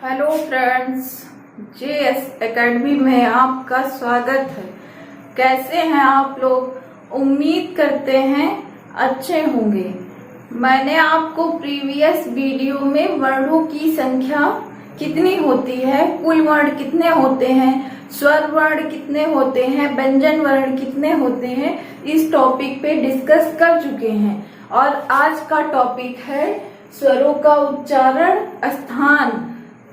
Hello friends, JS academy में आपका स्वागत है। कैसे हैं आप लोग? उम्मीद करते हैं अच्छे होंगे। मैंने आपको प्रीवियस वीडियो में वर्णों की संख्या कितनी होती है, कुल वर्ण कितने होते हैं, स्वर वर्ण कितने होते हैं, व्यंजन वर्ण कितने होते हैं, इस टॉपिक पे डिस्कस कर चुके हैं। और आज का टॉपिक है स्वरों का उच्चारण स्थान।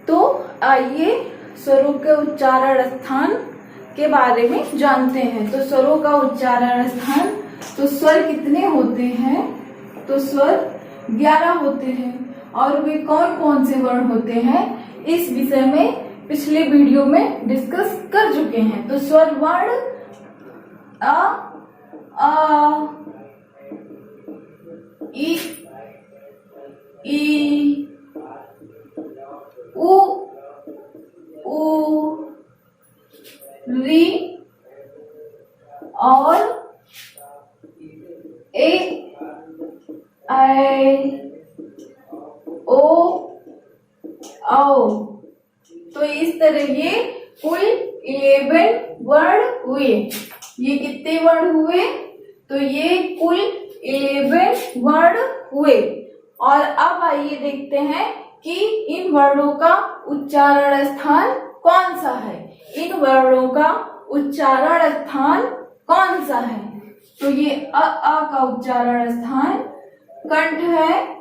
तो आइए स्वरों के उच्चारण स्थान के बारे में जानते हैं। तो स्वरों का उच्चारण स्थान, तो स्वर कितने होते हैं? तो स्वर 11 होते हैं। और वे कौन कौन से वर्ण होते हैं, इस विषय में पिछले वीडियो में डिस्कस कर चुके हैं। तो स्वर वर्ण आ, ई, उ, री और ए, ऐ, ओ, औ। तो इस तरह ये कुल 11 वर्ण हुए। ये कितने वर्ण हुए? तो ये कुल 11 वर्ण हुए। और अब आइए देखते हैं कि इन वर्णों का उच्चारण स्थान कौन सा है। इन वर्णों का उच्चारण स्थान कौन सा है? तो ये अ का उच्चारण स्थान कंठ है।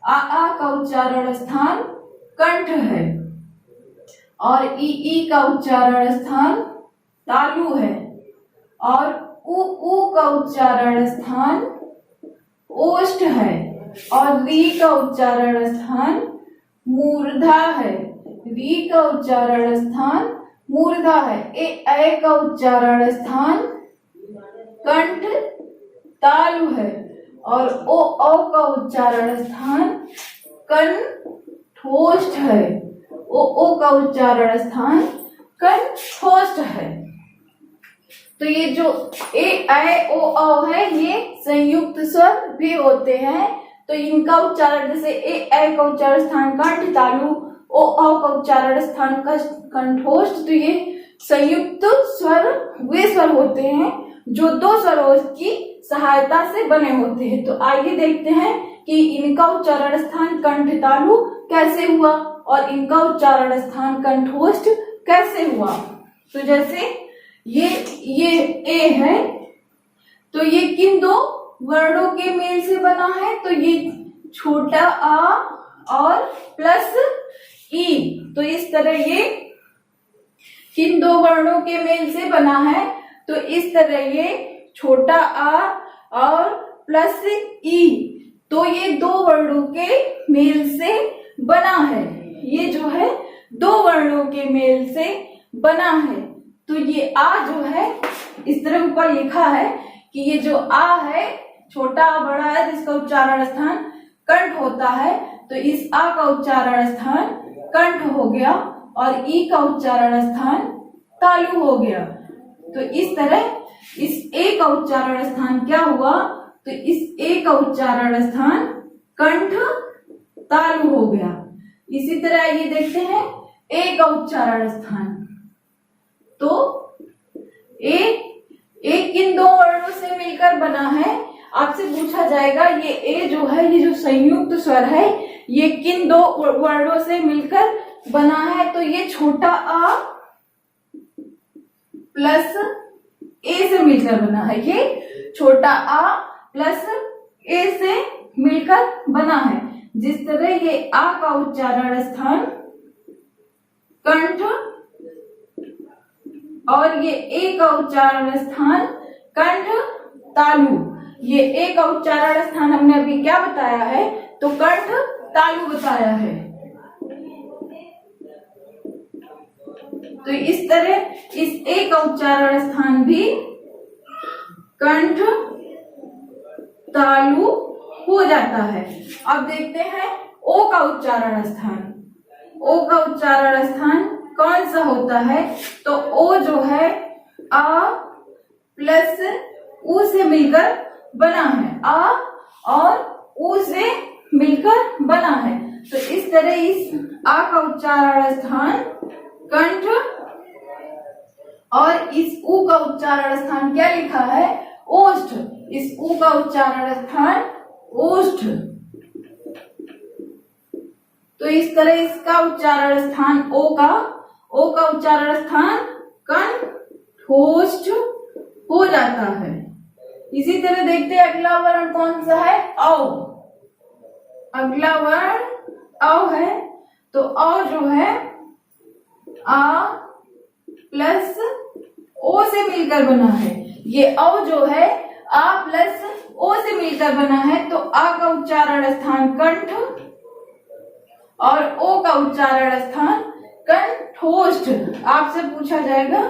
आ का उच्चारण स्थान कंठ है। और ई का उच्चारण स्थान तालु है। और उ का उच्चारण स्थान ओष्ठ है। और री का उच्चारण स्थान मूर्धा है। री का उच्चारण स्थान मूर्धा है। ऐ का उच्चारण स्थान कंठ तालु है। और औ का उच्चारण स्थान कंठोष्ठ है। ओ का उच्चारण स्थान कंठोष्ठ है। तो ये जो ए, ऐ, ओ, औ है, ये संयुक्त स्वर भी होते हैं। तो इनका उच्चारण, जैसे ए, ऐ का उच्चारण स्थान कंठ तालु, ओ, औ का उच्चारण स्थान कंठोष्ठ। तो ये संयुक्त स्वर वे स्वर होते हैं जो दो स्वरों की सहायता से बने होते हैं। तो आइए देखते हैं कि इनका उच्चारण स्थान कंठ तालु कैसे हुआ और इनका उच्चारण स्थान कंठोष्ठ कैसे हुआ। तो जैसे ये ए है, तो ये किन दो वर्णों के मेल से बना है? तो ये छोटा आ और प्लस ई। तो इस तरह ये किन दो वर्णों के मेल से बना है? तो इस तरह ये छोटा आ और प्लस ई। तो ये दो वर्णों के मेल से बना है। ये जो है दो वर्णों के मेल से बना है। तो ये आ जो है, इस तरह ऊपर लिखा है कि ये जो आ है, छोटा आ बड़ा है, जिसका उच्चारण स्थान कंठ होता है। तो इस आ का उच्चारण स्थान कंठ हो गया और ई का उच्चारण स्थान तालु हो गया। तो इस तरह इस ए का उच्चारण स्थान क्या हुआ? तो इस ए का उच्चारण स्थान कंठ तालु हो गया। इसी तरह ये देखते हैं ए का उच्चारण स्थान। तो ए किन दो वर्णों से मिलकर बना है? आपसे पूछा जाएगा ये ए जो है, ये जो संयुक्त स्वर है, ये किन दो वर्णों से मिलकर बना है? तो ये छोटा आ प्लस ए से मिलकर बना है। ये छोटा आ प्लस ए से मिलकर बना है। जिस तरह ये आ का उच्चारण स्थान कंठ और ये ए का उच्चारण स्थान कंठ तालु। ये ए का उच्चारण स्थान हमने अभी क्या बताया है? तो कंठ तालु बताया है। तो इस तरह इस ए का उच्चारण स्थान भी कंठ तालु हो जाता है। अब देखते हैं ओ का उच्चारण स्थान। ओ का उच्चारण स्थान कौन सा होता है? तो ओ जो है आ प्लस उ से मिलकर बना है। आ और उ से मिलकर बना है। तो इस तरह इस आ का उच्चारण स्थान कंठ और इस उ का उच्चारण स्थान क्या लिखा है, ओष्ठ। इस उ का उच्चारण स्थान ओष्ठ। तो इस तरह इसका उच्चारण स्थान ओ का उच्चारण स्थान कंठोष्ठ हो जाता है। इसी तरह देखते हैं अगला वर्ण कौन सा है, औ। अगला वर्ण औ है। तो औ जो है आ प्लस ओ से मिलकर बना है। ये औ जो है आ प्लस ओ से मिलकर बना है। तो आ का उच्चारण स्थान कंठ और ओ का उच्चारण स्थान कंठोष्ठ। आपसे पूछा जाएगा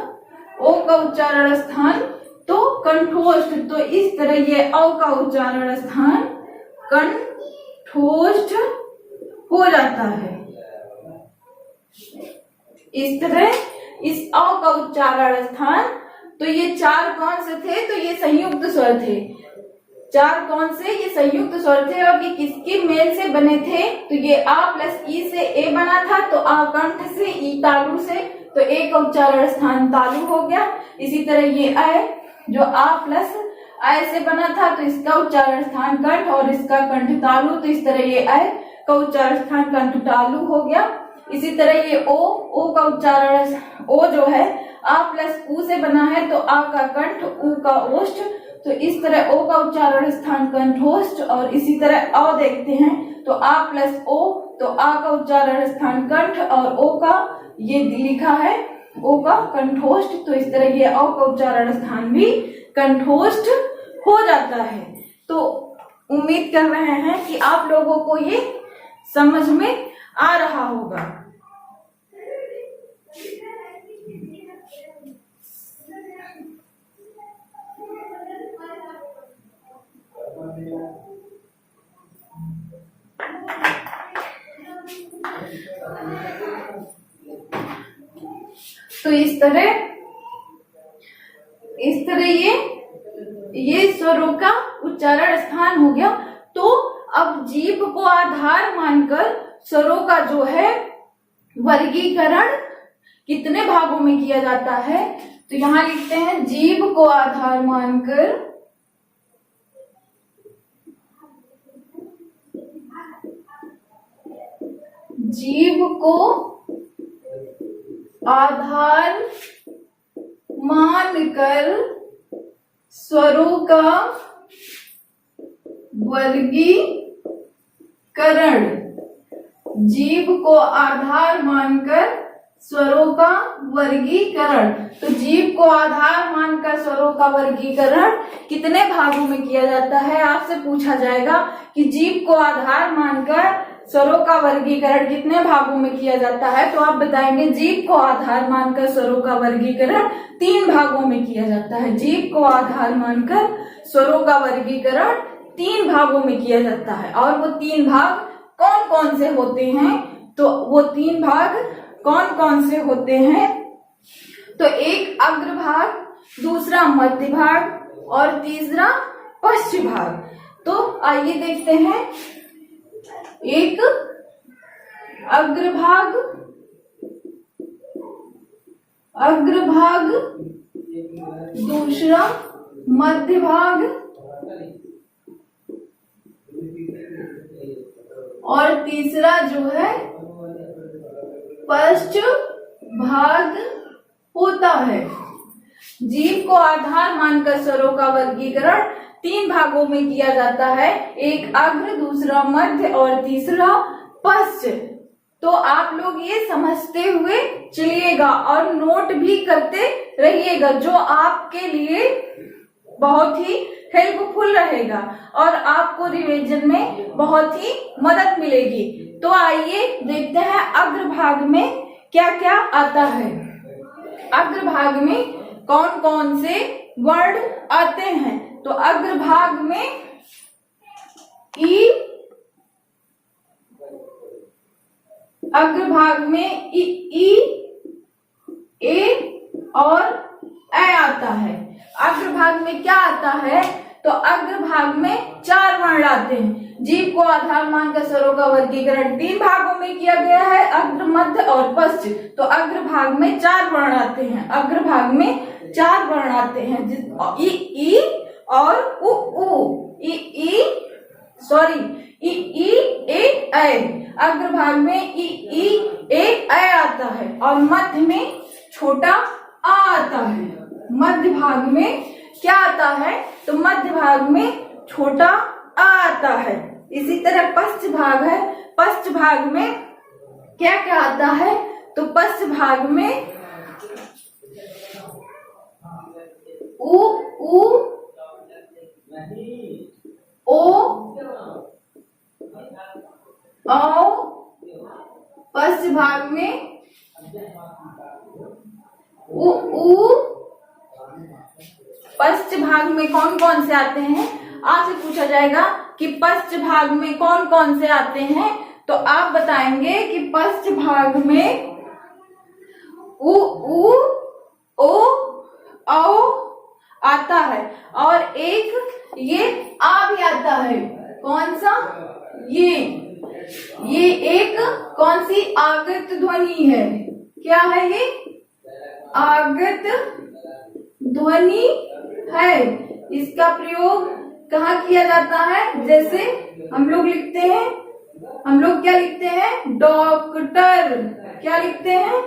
ओ का उच्चारण स्थान तो कंठोष्ठ। तो इस तरह ये औ का उच्चारण स्थान कंठोष्ठ हो जाता है। इस तरह इस औ का उच्चारण स्थान, तो ये चार कौन से थे, तो ये संयुक्त स्वर थे। चार कौन से, ये संयुक्त स्वर थे और ये किसके मेल से बने थे, तो ये आ प्लस ई से ए बना था। तो आ कंठ से, ई तालु से, तो ए का उच्चारण स्थान तालु हो गया। इसी तरह ये अ जो आ प्लस आय से बना था, तो इसका उच्चारण स्थान कंठ और इसका कंठ तालु। तो इस तरह ये अ का उच्चारण स्थान कंठ तालु हो गया। इसी तरह ये ओ का उच्चारण, ओ जो है आ प्लस उ से बना है। तो आ का कंठ, उ का ओष्ठ। तो इस तरह ओ का उच्चारण स्थान कंठोष्ठ। और इसी तरह अ देखते हैं तो आ प्लस ओ, तो आ का उच्चारण स्थान कंठ और ओ का ये लिखा है ओ का कंठोष्ठ। तो इस तरह ये अ का उच्चारण स्थान भी कंठोष्ठ हो जाता है। तो उम्मीद कर रहे हैं कि आप लोगों को ये समझ में आ रहा होगा। तो इस तरह ये स्वरों का उच्चारण स्थान हो गया। तो अब जीभ को आधार मानकर स्वरों का जो है वर्गीकरण कितने भागों में किया जाता है, तो यहां लिखते हैं जीभ को आधार मानकर जीभ को आधार मानकर स्वरों का वर्गीकरण। जीभ को आधार मानकर स्वरों का वर्गीकरण। तो जीभ को आधार मानकर स्वरों का वर्गीकरण कितने भागों में किया जाता है, आपसे पूछा जाएगा कि जीभ को आधार मानकर स्वरों का वर्गीकरण कितने भागों में किया जाता है। तो आप बताएंगे जीभ को आधार मानकर स्वरों का वर्गीकरण 3 भागों में किया जाता है। जीभ को आधार मानकर स्वरों का वर्गीकरण 3 भागों में किया जाता है। और वो 3 भाग कौन कौन से होते हैं, तो वो 3 भाग कौन कौन से होते हैं, तो एक अग्रभाग, दूसरा मध्य भाग और तीसरा पश्चिम भाग। तो आइए देखते हैं। एक अग्रभाग, दूसरा मध्य भाग और तीसरा जो है पश्चिम भाग होता है। जीभ को आधार मानकर स्वरों का वर्गीकरण 3 भागों में किया जाता है, एक अग्र, दूसरा मध्य और तीसरा पश्चिम। तो आप लोग ये समझते हुए चलिएगा और नोट भी करते रहिएगा, जो आपके लिए बहुत ही हेल्पफुल रहेगा और आपको रिवीजन में बहुत ही मदद मिलेगी। तो आइए देखते हैं अग्रभाग में क्या क्या आता है। अग्रभाग में कौन कौन से वर्ड आते हैं, तो अग्रभाग में ई, अग्रभाग में ई, ए और ए आता है। अग्रभाग में क्या आता है, तो अग्रभाग में 4 वर्ण आते हैं। जीव को आधार मानकर स्वरों का वर्गीकरण 3 भागों में किया गया है, अग्र, मध्य और पश्च। तो अग्र भाग में 4 वर्ण आते हैं, अग्र भाग में 4 वर्ण आते हैं, ई, ई और उ, ई, सॉरी, ई, ए, अग्र भाग में ई, ए, आता है और मध्य में छोटा आ आता है। मध्य भाग में क्या आता है? तो मध्य भाग में छोटा आ आता है। इसी तरह पश्च भाग है, पश्च भाग में क्या क्या आता है? तो पश्च भाग में उ, ओ, औ, पश्च भाग में उ, पश्च भाग में कौन कौन से आते हैं? आपसे पूछा जाएगा कि पश्च भाग में कौन कौन से आते हैं, तो आप बताएंगे कि पश्च भाग में उ, ओ, औ आता है और एक ये आ भी आता है। कौन सा? ये एक कौन सी आगत ध्वनि है? क्या है ये? आगत ध्वनि है। इसका प्रयोग कहाँ किया जाता है? जैसे हम लोग लिखते हैं, हम लोग क्या लिखते हैं? डॉक्टर। क्या लिखते हैं?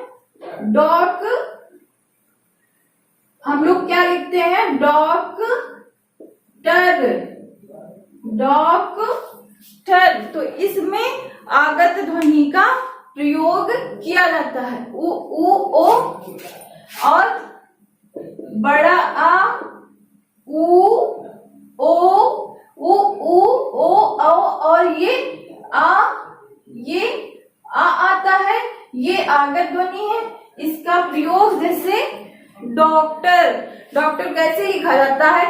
हम लोग क्या लिखते हैं? डॉक्टर। तो इसमें आगत ध्वनि का प्रयोग किया जाता है। उ, ओ और बड़ा आ, उ, ओ, औ और ये आ आता है, ये आगत ध्वनि है। इसका प्रयोग जैसे डॉक्टर कैसे लिखा जाता है?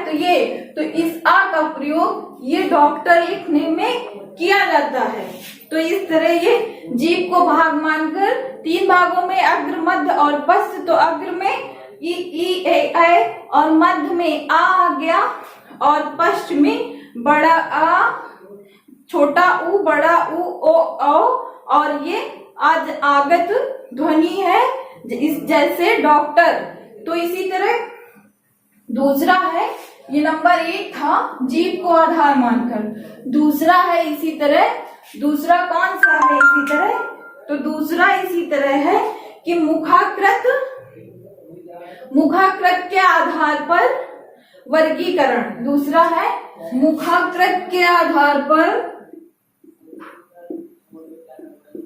तो इस आ का प्रयोग ये डॉक्टर लिखने में किया जाता है। तो इस तरह ये जीव को भाग मानकर 3 भागों में अग्र, मध्य और पश्च। तो अग्र में ई, ए, और मध्य में आ गया और पश्च में बड़ा आ, छोटा उ, बड़ा उ, ओ, औ और ये आज आगत ध्वनि है जैसे डॉक्टर। तो इसी तरह दूसरा है, ये नंबर 1 था जीव को आधार मानकर। दूसरा है इसी तरह, दूसरा कौन सा है इसी तरह? तो दूसरा इसी तरह है कि मुखाकृत के आधार पर वर्गीकरण। दूसरा है मुखाकृत के आधार पर,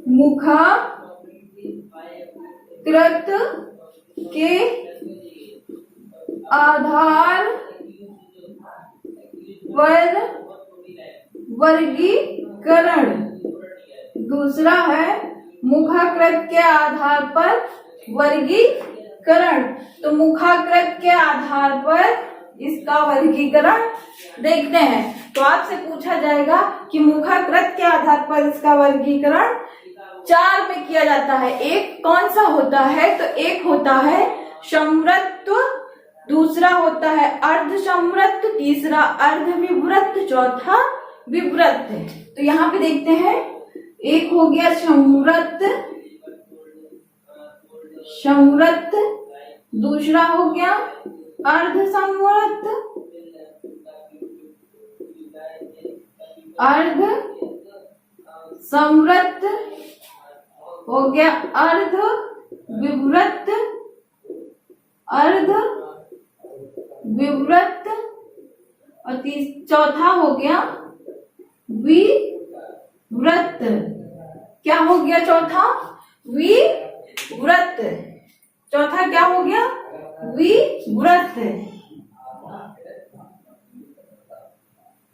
मुखाकृत के आधार पर वर्गीकरण। दूसरा है मुखाकृत के आधार पर वर्गीकरण। तो मुखाकृत के आधार पर इसका वर्गीकरण देखते हैं। तो आपसे पूछा जाएगा कि मुखाकृत के आधार पर इसका वर्गीकरण 4 में किया जाता है। एक कौन सा होता है? तो एक होता है समृत्व, दूसरा होता है अर्ध समृत्व, तीसरा अर्ध विवृत, चौथा विवृत। तो यहाँ पे देखते हैं, एक हो गया समृत, दूसरा हो गया अर्ध समृत, अर्ध समृत हो गया, अर्ध विवृत, अर्ध विवृत और चौथा हो गया विवृत। क्या हो गया चौथा? विवृत। चौथा क्या हो गया? विवृत।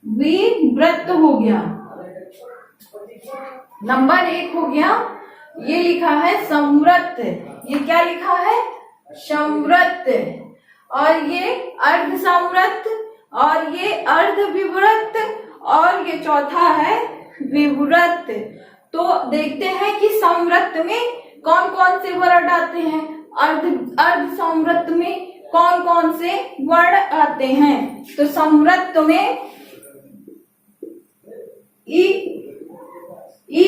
विवृत हो गया। नंबर 1 हो गया, ये लिखा है समृत। ये क्या लिखा है? समृत। और ये अर्ध समृत और ये अर्ध विवृत और ये चौथा है विवृत। तो देखते हैं कि समृत में कौन कौन से वर्ण आते हैं, अर्ध समृत में कौन कौन से वर्ण आते हैं। तो समृत में ई ई।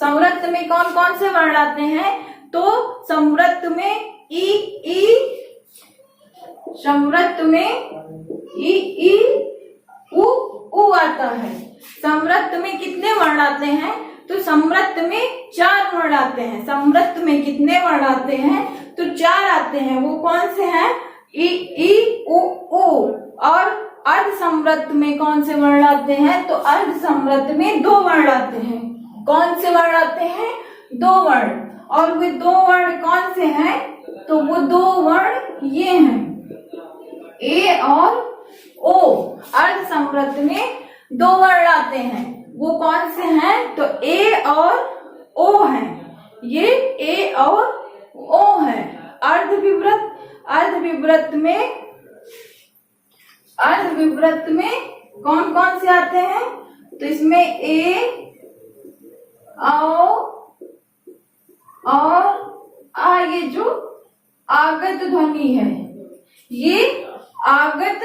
संवृत्त में कौन कौन से वर्ण आते हैं? तो संवृत्त में ई, संवृत्त में ई उ आता है। संवृत्त में कितने वर्ण आते हैं? तो संवृत्त में 4 वर्ण आते हैं। संवृत्त में कितने वर्ण आते हैं? तो 4 आते हैं। वो कौन से हैं? ई उ और अर्ध संवृत्त में कौन से वर्ण आते हैं? तो अर्ध संवृत्त में 2 वर्ण आते हैं। कौन से वर्ण आते हैं? 2 वर्ण। और वे 2 वर्ण कौन से हैं? तो वो 2 वर्ण ये हैं, ए और ओ। अर्ध संवृत्त में 2 वर्ण आते हैं। वो कौन से हैं? तो ए और ओ हैं। ये ए और ओ है। अर्ध विवृत में कौन कौन से आते हैं? तो इसमें ए आओ और आ, ये जो आगत ध्वनि है, ये आगत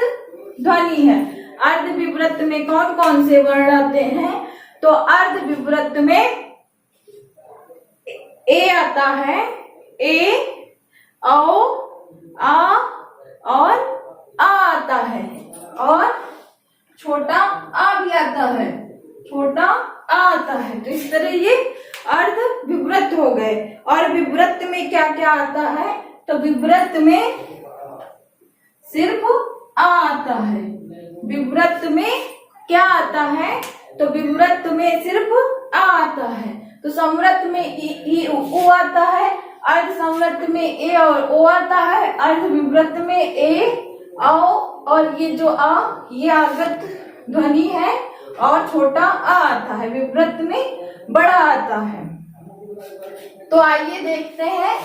ध्वनि है। अर्ध विवृत में कौन कौन से वर्ण आते हैं? तो अर्ध विवृत में ए आता है, ए, औ, आ और आ आता है, और छोटा आ भी आता है, छोटा आ आता है। तो इस तरह ये अर्ध विवृत हो गए। और विवृत में क्या क्या आता है? तो विवृत में सिर्फ आ आता है। विवृत में क्या आता है? तो विवृत में सिर्फ आ आता है। तो संवृत्त में ई उ आता है, अर्ध संवृत्त में ए और ओ आता है, अर्ध विवृत में ए औ और ये जो आ, ये आगत ध्वनि है और छोटा आ आता है। विवृत में बड़ा आता है। तो आइए देखते हैं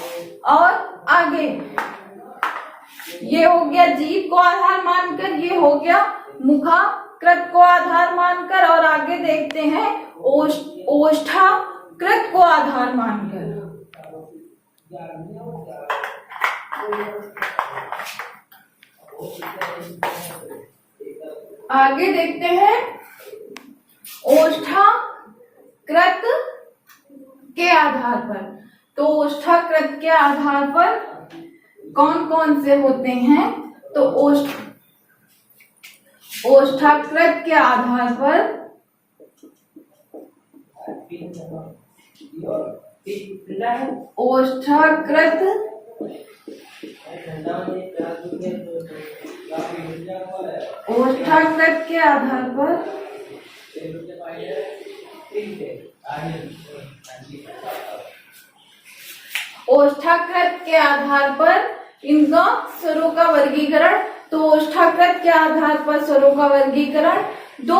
और आगे। ये हो गया जीभ को आधार मानकर, ये हो गया मुखाकृत को आधार मानकर, और आगे देखते हैं ओष्ठाकृत को आधार मानकर। आगे देखते हैं ओष्ठाकृत के आधार पर। तो ओष्ठाकृत के आधार पर कौन कौन से होते हैं? तो ओष्ठाकृत के आधार पर ओष्ठाकृत के आधार पर ओष्ठाकृत के आधार पर इनका स्वरों का वर्गीकरण। तो ओष्ठाकृत के आधार पर स्वरों का वर्गीकरण दो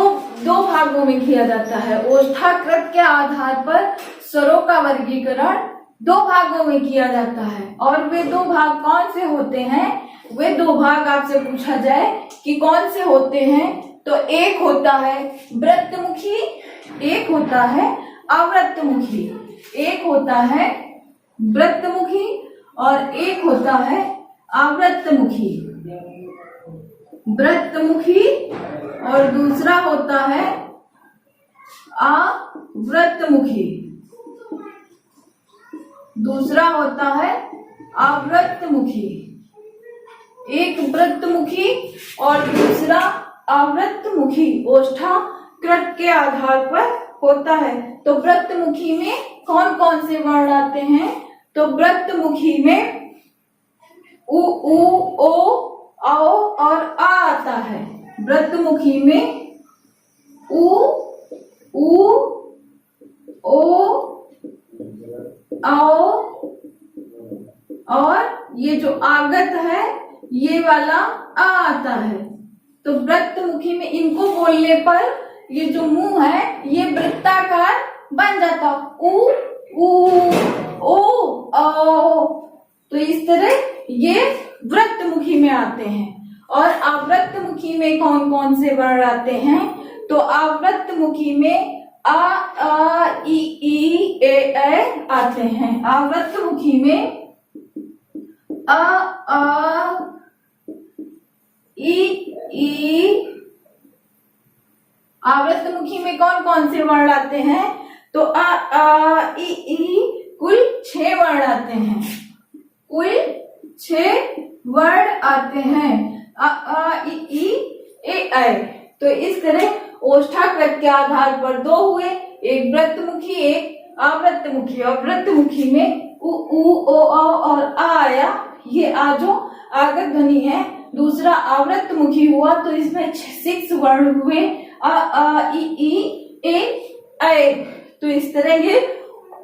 भागों में किया जाता है। ओष्ठाकृत के आधार पर स्वरों का वर्गीकरण 2 भागों में किया जाता है। और वे 2 भाग कौन से होते हैं? वे 2 भाग आपसे पूछा जाए कि कौन से होते हैं, तो एक होता है वृत्तमुखी, एक होता है अवृत्तमुखी। एक होता है वृत्तमुखी और एक होता है आवृत्तमुखी। वृत्तमुखी और दूसरा होता है आवृत्तमुखी। दूसरा होता है आवृत्तमुखी। एक वृत्तमुखी और दूसरा आवृत्तमुखी ओष्ठाकृत के आधार पर होता है। तो वृत्तमुखी में कौन कौन से वर्ण आते हैं? तो वृत्तमुखी में उ, ओ, औ और आ आता है। वृत्तमुखी में उ, ओ, आओ और ये जो आगत है ये वाला आ आता है। तो वृत्तमुखी में इनको बोलने पर ये जो मुंह है ये वृत्ताकार बन जाता, उ, ओ, औ। तो इस तरह ये वृत्तमुखी में आते हैं। और आवृत्तमुखी में कौन कौन से वर्ण आते हैं? तो आवृत्तमुखी में आ, ई, ए आते हैं। आवृत्तमुखी में आ, ई, आवृत्तमुखी में कौन कौन से वर्ण आते हैं? तो आ ई कुल 6 वर्ण आते हैं, कुल 6 वर्ण आते हैं। आ ई ए ऐ। तो इस तरह ओष्ठाकृत के आधार पर 2 हुए, एक वृत्तमुखी एक आवृत्तमुखी। और वृत्तमुखी में उ ओ और आ आया, ये आ जो आगत ध्वनि है। दूसरा आवृत्तमुखी हुआ तो इसमें 6 वर्ण हुए, आ ई ए ऐ। तो इस तरह ये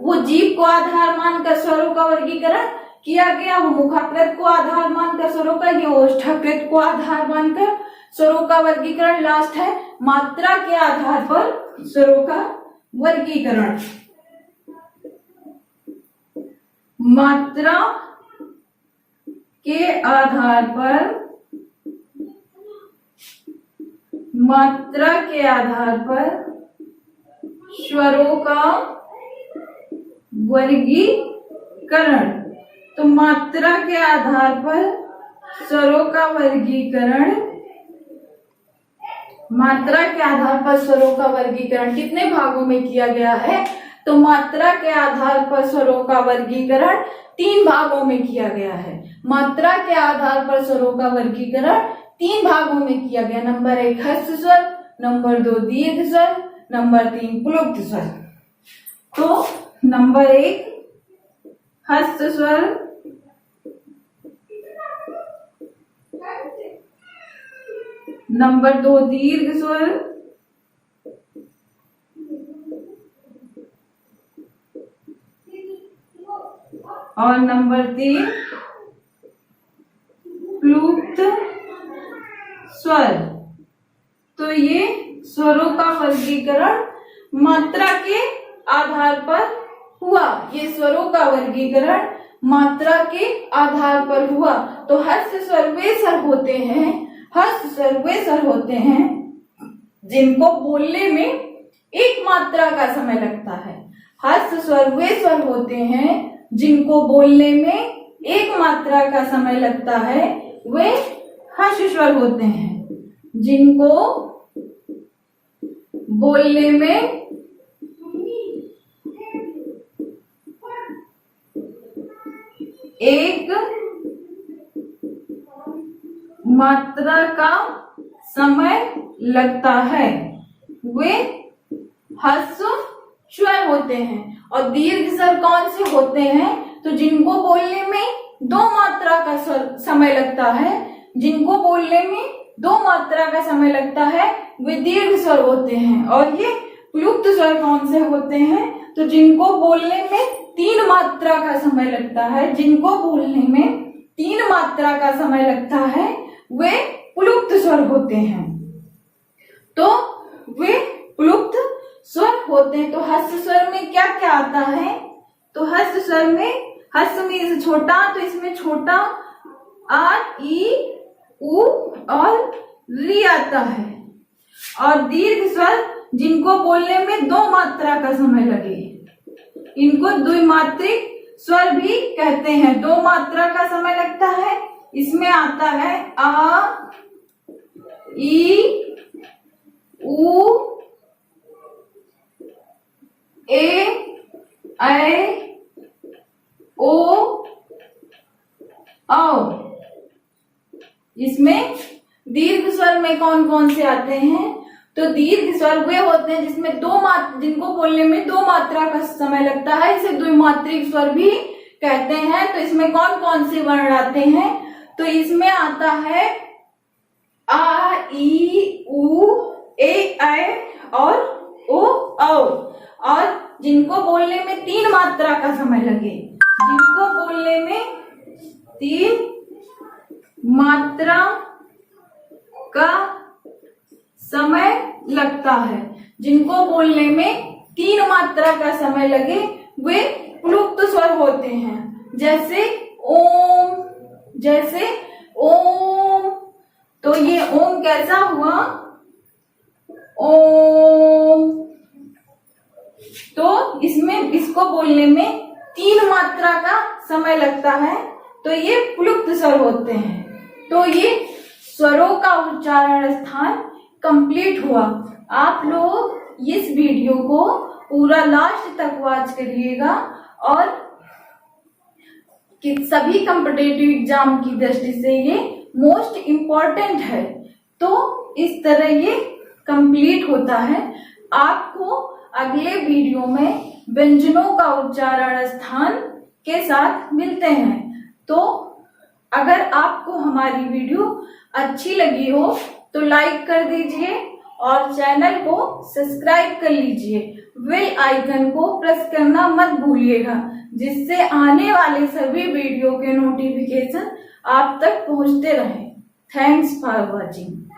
वो जीभ को आधार मानकर स्वरों का वर्गीकरण किया गया, वो मुखाकृत को आधार मानकर स्वरों का, ये ओष्ठाकृत को आधार मानकर स्वरों का वर्गीकरण। लास्ट है मात्रा के आधार पर स्वरों का वर्गीकरण। मात्रा के आधार पर, मात्रा के आधार पर स्वरों का वर्गीकरण। तो मात्रा के आधार पर स्वरों का वर्गीकरण, मात्रा के आधार पर स्वरों का वर्गीकरण कितने भागों में किया गया है? तो मात्रा के आधार पर स्वरों का वर्गीकरण 3 भागों में किया गया है। मात्रा के आधार पर स्वरों का वर्गीकरण 3 भागों में किया गया। नंबर 1 हस्त स्वर, नंबर 2 दीर्घ स्वर, नंबर 3 प्लुप्त स्वर। तो नंबर 1 हस्त स्वर, नंबर 2 दीर्घ स्वर, और नंबर 3 प्लुप्त स्वर। तो ये स्वरों का वर्गीकरण मात्रा के आधार पर हुआ, ये स्वरों का वर्गीकरण मात्रा के आधार पर हुआ। तो हस्त स्वर वे स्वर होते हैं, हस्त स्वर वे स्वर होते हैं जिनको बोलने में एक मात्रा का समय लगता है। हस्त स्वर वे स्वर होते हैं जिनको बोलने में एक मात्रा का समय लगता है, वे हस्त स्वर होते हैं। जिनको बोलने में एक मात्रा का समय लगता है, वे हस्त स्वर होते हैं। और दीर्घ स्वर कौन से होते हैं? तो जिनको बोलने में 2 मात्रा का समय लगता है, जिनको बोलने में 2 मात्रा का समय लगता है, वे दीर्घ स्वर होते हैं। और ये प्लुप्त स्वर कौन से होते हैं? तो जिनको बोलने में 3 मात्रा का समय लगता है, जिनको बोलने में 3 मात्रा का समय लगता है, वे प्लुप्त स्वर होते हैं। तो वे प्लुप्त स्वर होते हैं। तो हस्त स्वर में क्या क्या आता है? तो हस्त स्वर में, हस्त में छोटा, तो इसमें छोटा आ ई उ और री आता है। और दीर्घ स्वर जिनको बोलने में 2 मात्रा का समय लगे, इनको द्विमात्रिक स्वर भी कहते हैं। 2 मात्रा का समय लगता है। इसमें आता है आ ई उ ए ऐ ओ औ। इसमें दीर्घ स्वर में कौन कौन से आते हैं? तो दीर्घ स्वर वे होते हैं जिसमें जिनको बोलने में 2 मात्रा का समय लगता है, इसे द्विमात्रिक स्वर भी कहते हैं। तो इसमें कौन कौन से वर्ण आते हैं? तो इसमें आता है आ ई उ ए ऐ और ओ औ। और जिनको बोलने में 3 मात्रा का समय लगे, जिनको बोलने में 3 मात्रा का समय लगता है, जिनको बोलने में 3 मात्रा का समय लगे, वे प्लुप्त स्वर होते हैं। जैसे ओम, जैसे ओम। तो ये ओम कैसा हुआ? ओम। तो इसमें, इसको बोलने में 3 मात्रा का समय लगता है, तो ये प्लुप्त स्वर होते हैं। तो ये स्वरों का उच्चारण स्थान कंप्लीट हुआ। आप लोग इस वीडियो को पूरा लास्ट तक वॉच करिएगा और कि सभी कॉम्पिटिटिव एग्जाम की दृष्टि से ये मोस्ट इम्पॉर्टेंट है। तो इस तरह ये कंप्लीट होता है। आपको अगले वीडियो में व्यंजनों का उच्चारण स्थान के साथ मिलते हैं। तो अगर आपको हमारी वीडियो अच्छी लगी हो तो लाइक कर दीजिए और चैनल को सब्सक्राइब कर लीजिए। बेल आइकन को प्रेस करना मत भूलिएगा, जिससे आने वाले सभी वीडियो के नोटिफिकेशन आप तक पहुंचते रहे। Thanks for watching.